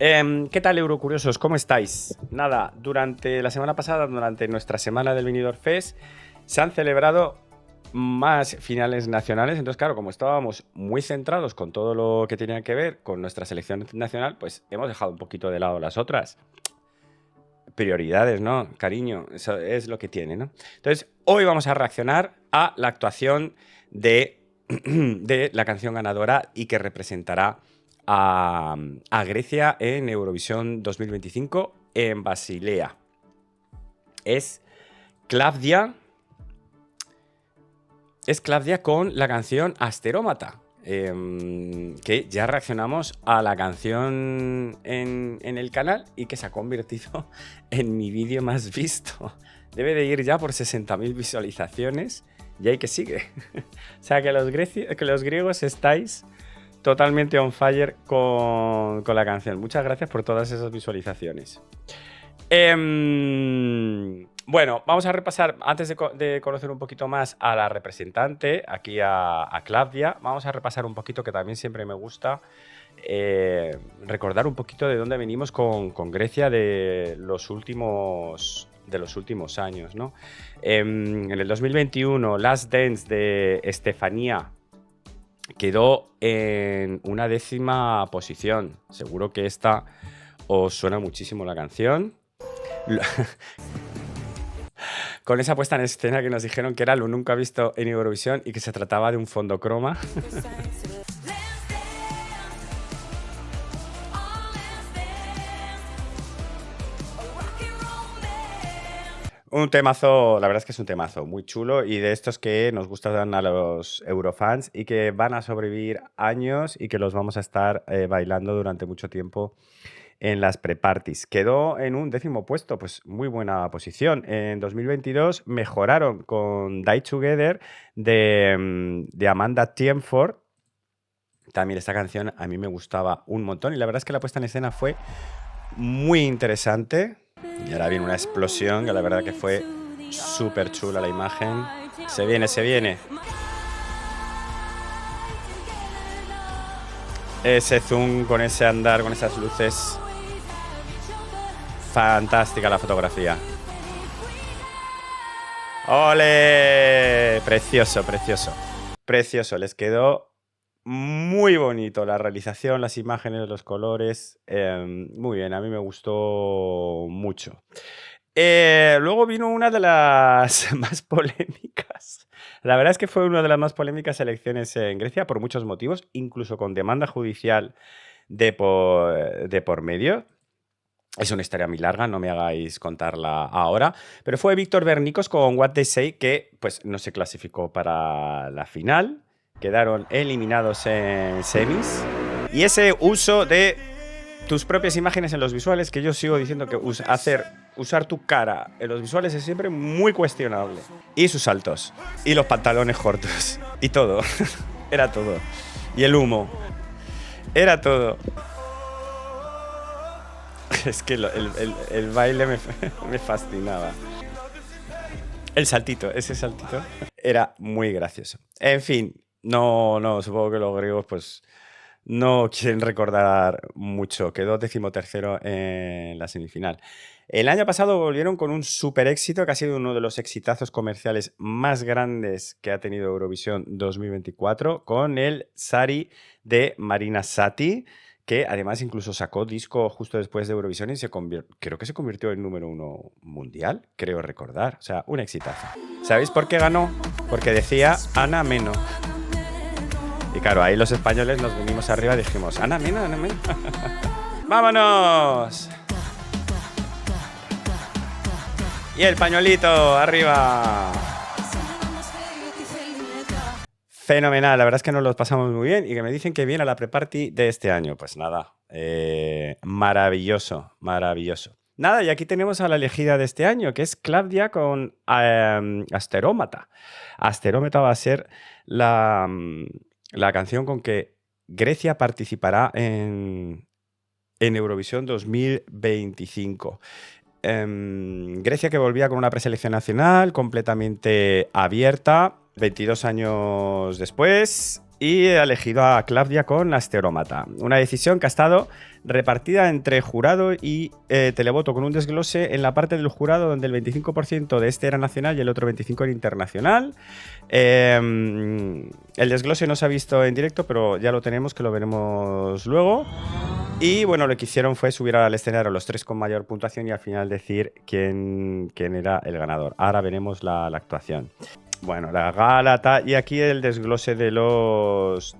¿Qué tal, Eurocuriosos? ¿Cómo estáis? Nada, durante la semana pasada, durante nuestra semana del Benidorm Fest, se han celebrado más finales nacionales. Entonces, claro, como estábamos muy centrados con todo lo que tenía que ver con nuestra selección nacional, pues hemos dejado un poquito de lado las otras. Prioridades, ¿no? Cariño, eso es lo que tiene, ¿no? Entonces, hoy vamos a reaccionar a la actuación de, de la canción ganadora y que representará a Grecia en Eurovisión 2025 en Basilea. Es Klavdia. Es Klavdia con la canción Asterómata. Que ya reaccionamos a la canción en el canal y que se ha convertido en mi vídeo más visto. Debe de ir ya por 60.000 visualizaciones y ahí que sigue. O sea que los griegos estáis totalmente on fire con la canción. Muchas gracias por todas esas visualizaciones. Bueno, vamos a repasar, antes de conocer un poquito más a la representante, aquí a Klavdia, vamos a repasar un poquito, que también siempre me gusta, recordar un poquito de dónde venimos con Grecia de los últimos años, ¿no? En el 2021, Last Dance de Estefanía quedó en una 10ª posición. Seguro que esta os suena muchísimo la canción. Con esa puesta en escena que nos dijeron que era lo nunca visto en Eurovisión y que se trataba de un fondo croma. Un temazo, la verdad es que es un temazo muy chulo y de estos que nos gustan a los Eurofans y que van a sobrevivir años y que los vamos a estar bailando durante mucho tiempo en las pre-parties. Quedó en un 10º puesto, pues muy buena posición. En 2022 mejoraron con Die Together de Amanda Tienford. También esta canción a mí me gustaba un montón y la verdad es que la puesta en escena fue muy interesante. Y ahora viene una explosión que la verdad que fue súper chula la imagen. Se viene, se viene. Ese zoom con ese andar, con esas luces. Fantástica la fotografía. ¡Ole! Precioso, precioso. Precioso, les quedó muy bonito la realización, las imágenes, los colores. Muy bien, a mí me gustó mucho. Luego vino una de las más polémicas. La verdad es que fue una de las más polémicas elecciones en Grecia por muchos motivos, incluso con demanda judicial de por medio. Es una historia muy larga, no me hagáis contarla ahora. Pero fue Víctor Bernicos con What They Say que pues, no se clasificó para la final. Quedaron eliminados en semis. Y ese uso de tus propias imágenes en los visuales, que yo sigo diciendo que usar tu cara en los visuales es siempre muy cuestionable. Y sus saltos. Y los pantalones cortos. Y todo. Era todo. Y el humo. Era todo. Es que el baile me fascinaba. El saltito, ese saltito, era muy gracioso. En fin, no, supongo que los griegos pues no quieren recordar mucho. Quedó 13º en la semifinal. El año pasado volvieron con un super éxito, que ha sido uno de los exitazos comerciales más grandes que ha tenido Eurovisión 2024, con el Sari de Marina Sati, que además incluso sacó disco justo después de Eurovisión y creo que se convirtió en número 1 mundial, creo recordar. O sea, un exitazo. ¿Sabéis por qué ganó? Porque decía Ana Meno. Y claro, ahí los españoles nos vinimos arriba y dijimos, Ana Meno, Ana Meno. ¡Vámonos! Y el pañuelito, arriba. Fenomenal, la verdad es que nos los pasamos muy bien y que me dicen que viene a la pre-party de este año. Pues nada, maravilloso, maravilloso. Nada, y aquí tenemos a la elegida de este año, que es Klavdia con Asterómata. Asterómata va a ser la canción con que Grecia participará en Eurovisión 2025. Grecia, que volvía con una preselección nacional completamente abierta 22 años después, y he elegido a Claudia con Asterómata. Una decisión que ha estado repartida entre jurado y televoto, con un desglose en la parte del jurado donde el 25% de este era nacional y el otro 25% era internacional. El desglose no se ha visto en directo, pero ya lo tenemos, que lo veremos luego. Y bueno, lo que hicieron fue subir al escenario los 3 con mayor puntuación y al final decir quién era el ganador. Ahora veremos la actuación. Bueno, la gala y aquí el desglose de los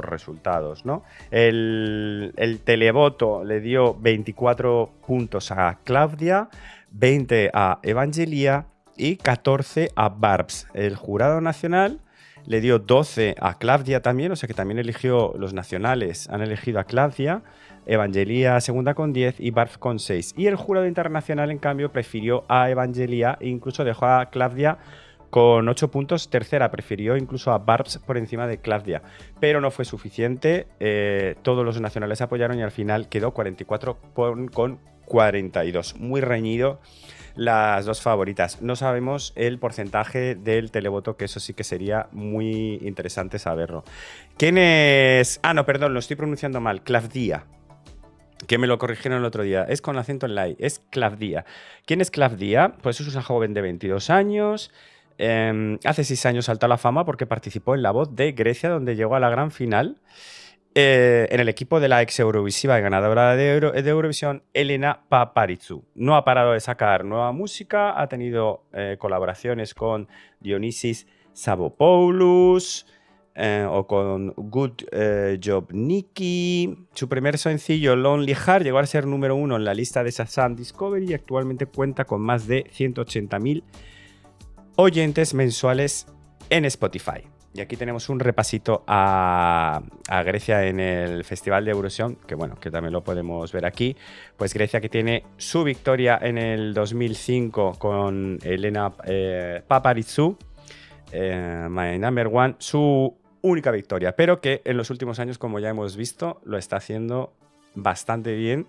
resultados, ¿no? El televoto le dio 24 puntos a Claudia, 20 a Evangelia y 14 a Barbs. El jurado nacional le dio 12 a Claudia también, o sea que también eligió, los nacionales han elegido a Claudia, Evangelia segunda con 10 y Barbs con 6. Y el jurado internacional, en cambio, prefirió a Evangelia e incluso dejó a Claudia con 8 puntos tercera, prefirió incluso a Barbs por encima de Claudia, pero no fue suficiente, todos los nacionales apoyaron y al final quedó 44 con 42, muy reñido las dos favoritas. No sabemos el porcentaje del televoto, que eso sí que sería muy interesante saberlo. ¿Quién es? Ah, no, perdón, lo estoy pronunciando mal, Claudia, que me lo corrigieron el otro día, es con acento en la I, es Claudia. ¿Quién es Claudia? Pues es una joven de 22 años. Hace 6 años saltó a la fama porque participó en La Voz de Grecia, donde llegó a la gran final en el equipo de la ex Eurovisiva y ganadora de Eurovisión, Elena Paparizou. No ha parado de sacar nueva música, ha tenido colaboraciones con Dionysis Savopoulos o con Good Job Nikki. Su primer sencillo, Lonely Heart, llegó a ser número 1 en la lista de Shazam Discovery y actualmente cuenta con más de 180.000 oyentes mensuales en Spotify. Y aquí tenemos un repasito a Grecia en el Festival de Eurovisión, que bueno, que también lo podemos ver aquí. Pues Grecia, que tiene su victoria en el 2005 con Elena Paparizou, My Number One, su única victoria, pero que en los últimos años, como ya hemos visto, lo está haciendo bastante bien.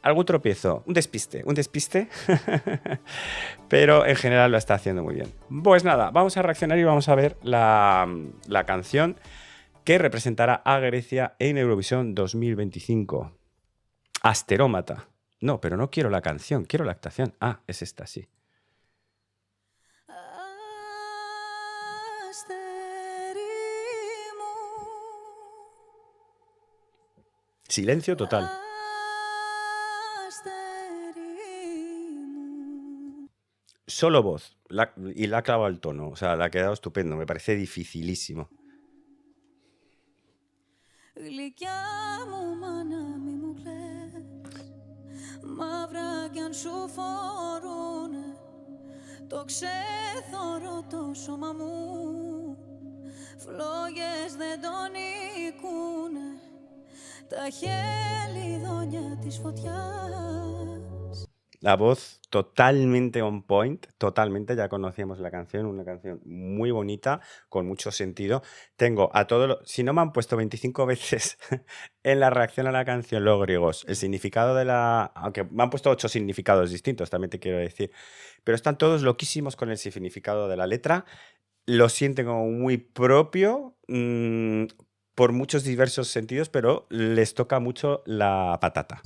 Algún tropiezo, un despiste, pero en general lo está haciendo muy bien. Pues nada, vamos a reaccionar y vamos a ver la canción que representará a Grecia en Eurovisión 2025. Asterómata. No, pero no quiero la canción, quiero la actuación. Ah, es esta, sí. Silencio total. Solo voz. Y la ha clavado el tono. O sea, la ha quedado estupendo. Me parece dificilísimo. La voz totalmente on point, totalmente, ya conocíamos la canción, una canción muy bonita, con mucho sentido. Tengo a todos, si no me han puesto 25 veces en la reacción a la canción los griegos, el significado de aunque me han puesto 8 significados distintos, también te quiero decir, pero están todos loquísimos con el significado de la letra, lo sienten como muy propio, por muchos diversos sentidos, pero les toca mucho la patata.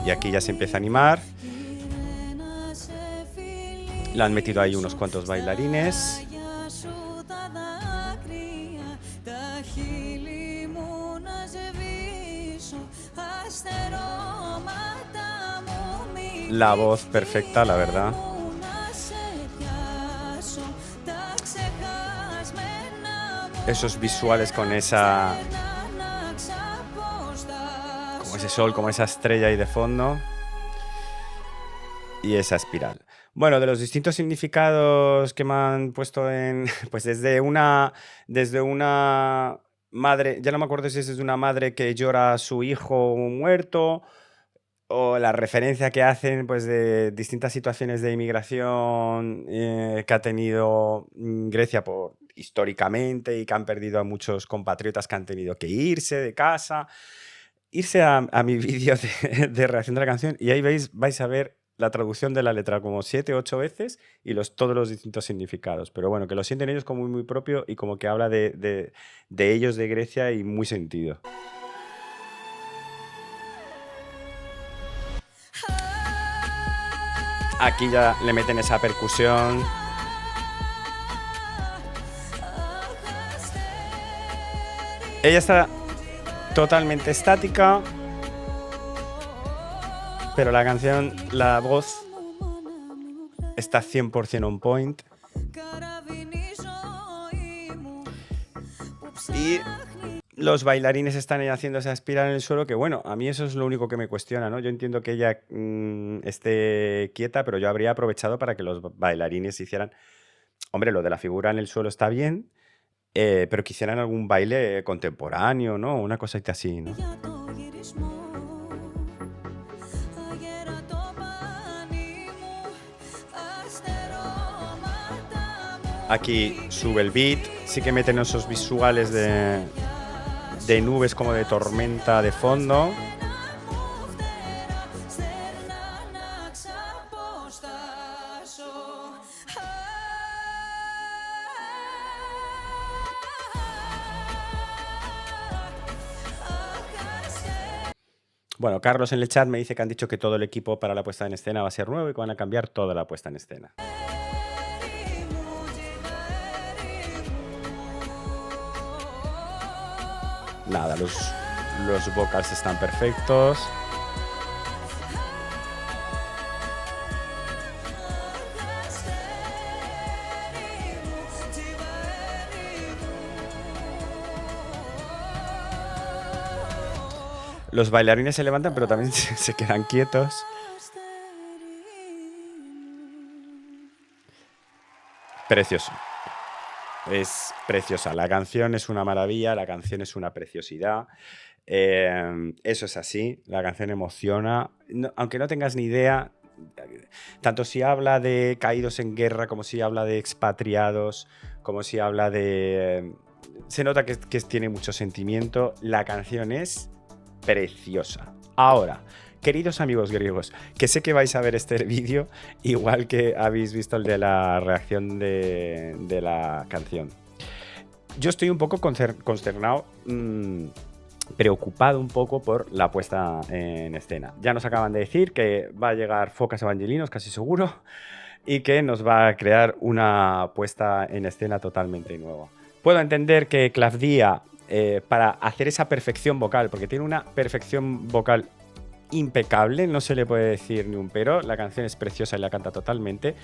Y aquí ya se empieza a animar. Le han metido ahí unos cuantos bailarines. La voz perfecta, la verdad. Esos visuales con esa... como ese sol, como esa estrella ahí de fondo. Y esa espiral. Bueno, de los distintos significados que me han puesto en... pues desde una madre... ya no me acuerdo si es una madre que llora a su hijo muerto, o la referencia que hacen pues de distintas situaciones de inmigración que ha tenido Grecia por históricamente y que han perdido a muchos compatriotas que han tenido que irse de casa. Irse a mi vídeo de reacción de la canción y ahí vais a ver la traducción de la letra como 7 o 8 veces y todos los distintos significados. Pero bueno, que lo sienten ellos como muy propio y como que habla de ellos, de Grecia y muy sentido. Aquí ya le meten esa percusión. Ella está totalmente estática, pero la canción, la voz está 100% on point. Y los bailarines están ahí haciendo esa espiral en el suelo, que bueno, a mí eso es lo único que me cuestiona, ¿no? Yo entiendo que ella esté quieta, pero yo habría aprovechado para que los bailarines hicieran... Hombre, lo de la figura en el suelo está bien, pero que hicieran algún baile contemporáneo, ¿no? Una cosita así, ¿no? Aquí sube el beat, sí que meten esos visuales de nubes como de tormenta de fondo. Bueno, Carlos en el chat me dice que han dicho que todo el equipo para la puesta en escena va a ser nuevo y que van a cambiar toda la puesta en escena. Nada, los vocals están perfectos. Los bailarines se levantan, pero también se quedan quietos. Precioso. Es preciosa. La canción es una maravilla, la canción es una preciosidad. Eso es así, la canción emociona. Aunque no tengas ni idea, tanto si habla de caídos en guerra, como si habla de expatriados, como si habla de... se nota que tiene mucho sentimiento. La canción es preciosa. Ahora, queridos amigos griegos, que sé que vais a ver este vídeo igual que habéis visto el de la reacción de la canción. Yo estoy un poco consternado, preocupado un poco por la puesta en escena. Ya nos acaban de decir que va a llegar Focas Evangelinos, casi seguro, y que nos va a crear una puesta en escena totalmente nueva. Puedo entender que Klavdia, para hacer esa perfección vocal, porque tiene una perfección vocal impecable, no se le puede decir ni un pero, la canción es preciosa y la canta totalmente.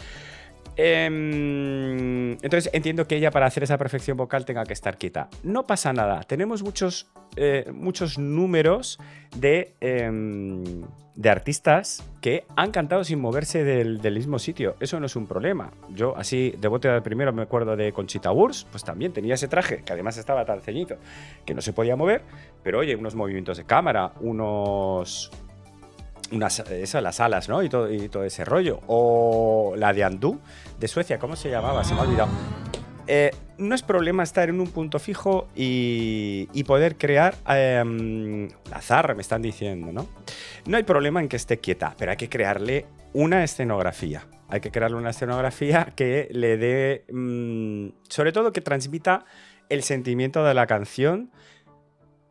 Entonces entiendo que ella para hacer esa perfección vocal tenga que estar quieta. No pasa nada, tenemos muchos números de artistas que han cantado sin moverse del mismo sitio. Eso no es un problema. Yo así de bote de primero me acuerdo de Conchita Wurst, pues también tenía ese traje que además estaba tan ceñido que no se podía mover, pero oye, unos movimientos de cámara, las alas, ¿no? Y todo ese rollo. O la de Andú, de Suecia, ¿cómo se llamaba? Se me ha olvidado. No es problema estar en un punto fijo y poder crear la zarra, me están diciendo, ¿no? No hay problema en que esté quieta, pero hay que crearle una escenografía. Hay que crearle una escenografía que le dé, sobre todo que transmita el sentimiento de la canción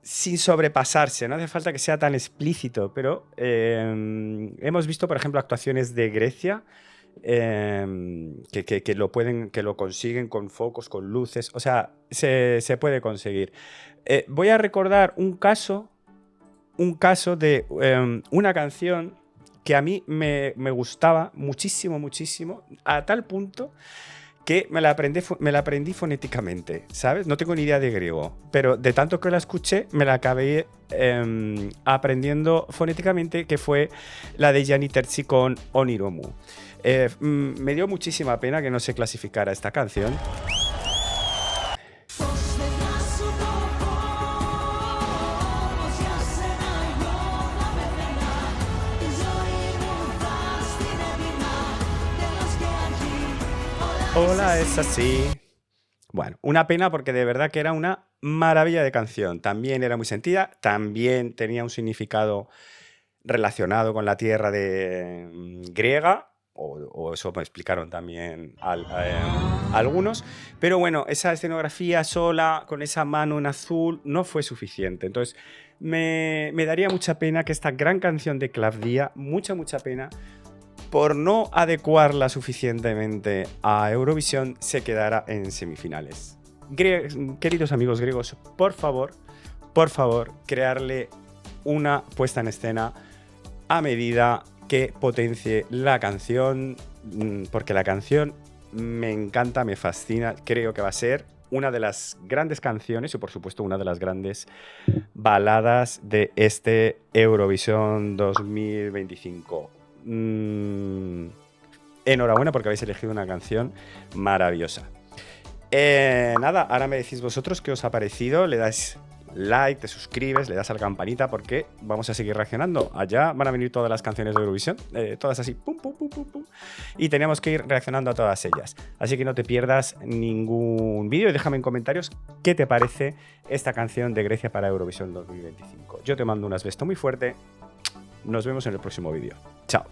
sin sobrepasarse. No hace falta que sea tan explícito, pero hemos visto, por ejemplo, actuaciones de Grecia que lo consiguen con focos, con luces. O sea, se puede conseguir. Voy a recordar un caso de una canción que a mí me gustaba muchísimo, muchísimo, a tal punto que me la aprendí fonéticamente, ¿sabes? No tengo ni idea de griego, pero de tanto que la escuché, me la acabé aprendiendo fonéticamente, que fue la de Gianni Terzi con Oniromu. Me dio muchísima pena que no se clasificara esta canción. Hola, es así. Bueno, una pena porque de verdad que era una maravilla de canción. También era muy sentida, también tenía un significado relacionado con la tierra griega, o eso me explicaron también algunos, pero bueno, esa escenografía sola, con esa mano en azul, no fue suficiente. Entonces, me daría mucha pena que esta gran canción de Klavdia, mucha pena, por no adecuarla suficientemente a Eurovisión, se quedara en semifinales. Queridos amigos griegos, por favor, crearle una puesta en escena a medida que potencie la canción, porque la canción me encanta, me fascina, creo que va a ser una de las grandes canciones y por supuesto una de las grandes baladas de este Eurovisión 2025. Enhorabuena porque habéis elegido una canción maravillosa. Nada, ahora me decís vosotros qué os ha parecido, le dais like, te suscribes, le das a la campanita porque vamos a seguir reaccionando. Allá van a venir todas las canciones de Eurovisión, todas así, pum, pum, pum, pum, pum. Y tenemos que ir reaccionando a todas ellas. Así que no te pierdas ningún vídeo y déjame en comentarios qué te parece esta canción de Grecia para Eurovisión 2025. Yo te mando un beso muy fuerte. Nos vemos en el próximo vídeo. Chao.